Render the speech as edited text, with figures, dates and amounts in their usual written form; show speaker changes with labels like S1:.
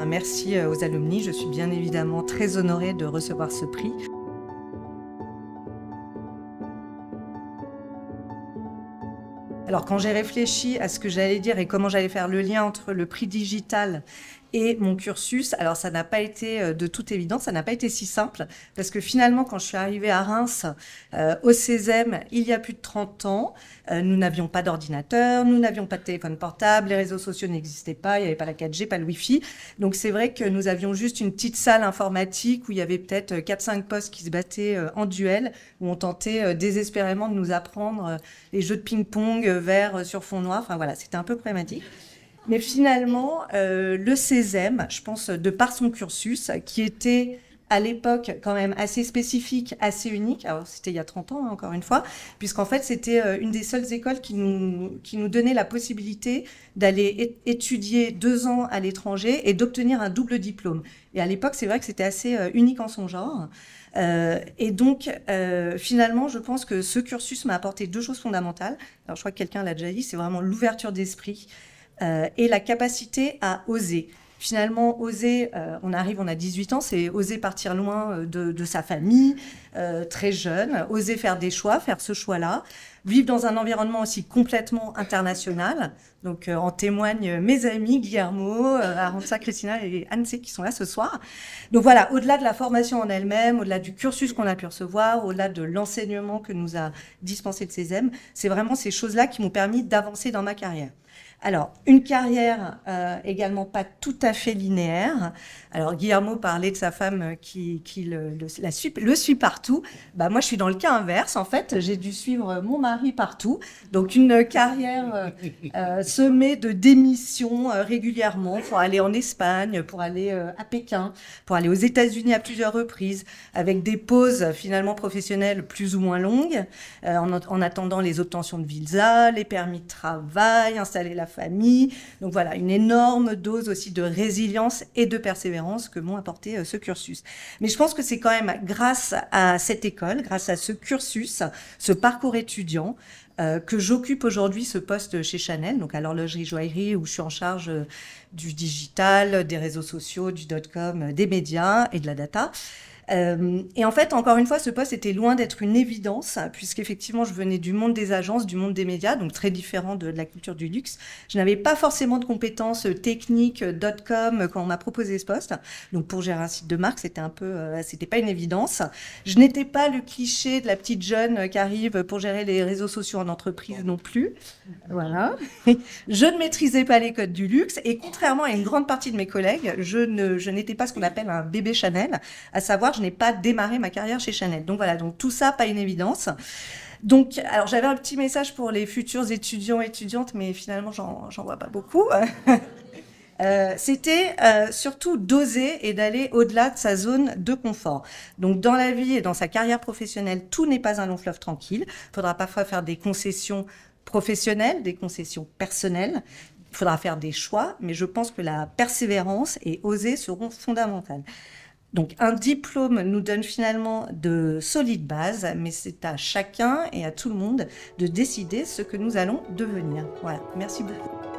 S1: Merci aux alumni, je suis bien évidemment très honorée de recevoir ce prix. Alors quand j'ai réfléchi à ce que j'allais dire et comment j'allais faire le lien entre le prix digital et mon cursus, alors ça n'a pas été de toute évidence, ça n'a pas été si simple, parce que finalement quand je suis arrivée à Reims, au Césem, il y a plus de 30 ans, nous n'avions pas d'ordinateur, nous n'avions pas de téléphone portable, les réseaux sociaux n'existaient pas, il n'y avait pas la 4G, pas le Wi-Fi, donc c'est vrai que nous avions juste une petite salle informatique où il y avait peut-être 4-5 postes qui se battaient en duel, où on tentait désespérément de nous apprendre les jeux de ping-pong, vert sur fond noir, enfin voilà, c'était un peu problématique. Mais finalement, le Césem, je pense, de par son cursus, qui était à l'époque quand même assez spécifique, assez unique, alors c'était il y a 30 ans, hein, encore une fois, puisqu'en fait c'était une des seules écoles qui nous donnait la possibilité d'aller étudier 2 ans à l'étranger et d'obtenir un double diplôme. Et à l'époque, c'est vrai que c'était assez unique en son genre. Et donc, finalement, je pense que ce cursus m'a apporté 2 choses fondamentales. Alors, je crois que quelqu'un l'a déjà dit, c'est vraiment l'ouverture d'esprit et la capacité à oser. Finalement, oser, on a 18 ans, c'est oser partir loin de sa famille, très jeune, oser faire des choix, faire ce choix-là, vivre dans un environnement aussi complètement international. Donc, en témoignent mes amis Guillermo, Aranza, Christina et Anne-C qui sont là ce soir. Donc voilà, au-delà de la formation en elle-même, au-delà du cursus qu'on a pu recevoir, au-delà de l'enseignement que nous a dispensé le Césem, c'est vraiment ces choses-là qui m'ont permis d'avancer dans ma carrière. Alors, une carrière également pas tout à fait linéaire. Alors, Guillermo parlait de sa femme qui le suit partout. Bah, moi, je suis dans le cas inverse. En fait, j'ai dû suivre mon mari partout. Donc, une carrière semée de démissions régulièrement pour aller en Espagne, pour aller à Pékin, pour aller aux États-Unis à plusieurs reprises, avec des pauses finalement professionnelles plus ou moins longues, en attendant les obtentions de visa, les permis de travail, installer la famille. Donc voilà, une énorme dose aussi de résilience et de persévérance que m'ont apporté ce cursus. Mais je pense que c'est quand même grâce à cette école, grâce à ce cursus, ce parcours étudiant, que j'occupe aujourd'hui ce poste chez Chanel, donc à l'horlogerie joaillerie, où je suis en charge du digital, des réseaux sociaux, du .com, des médias et de la data. Et en fait, encore une fois, ce poste était loin d'être une évidence, puisqu'effectivement, je venais du monde des agences, du monde des médias, donc très différent de la culture du luxe. Je n'avais pas forcément de compétences techniques .com quand on m'a proposé ce poste. Donc, pour gérer un site de marque, c'était un peu, c'était pas une évidence. Je n'étais pas le cliché de la petite jeune qui arrive pour gérer les réseaux sociaux en entreprise non plus. Voilà. Je ne maîtrisais pas les codes du luxe et contrairement à une grande partie de mes collègues, je n'étais pas ce qu'on appelle un bébé Chanel, à savoir je n'ai pas démarré ma carrière chez Chanel. Donc voilà, donc tout ça, pas une évidence. Donc, alors j'avais un petit message pour les futurs étudiants et étudiantes, mais finalement j'en vois pas beaucoup. C'était surtout d'oser et d'aller au-delà de sa zone de confort. Donc dans la vie et dans sa carrière professionnelle, tout n'est pas un long fleuve tranquille. Il faudra parfois faire des concessions professionnelles, des concessions personnelles. Il faudra faire des choix, mais je pense que la persévérance et oser seront fondamentales. Donc un diplôme nous donne finalement de solides bases, mais c'est à chacun et à tout le monde de décider ce que nous allons devenir. Voilà, merci beaucoup.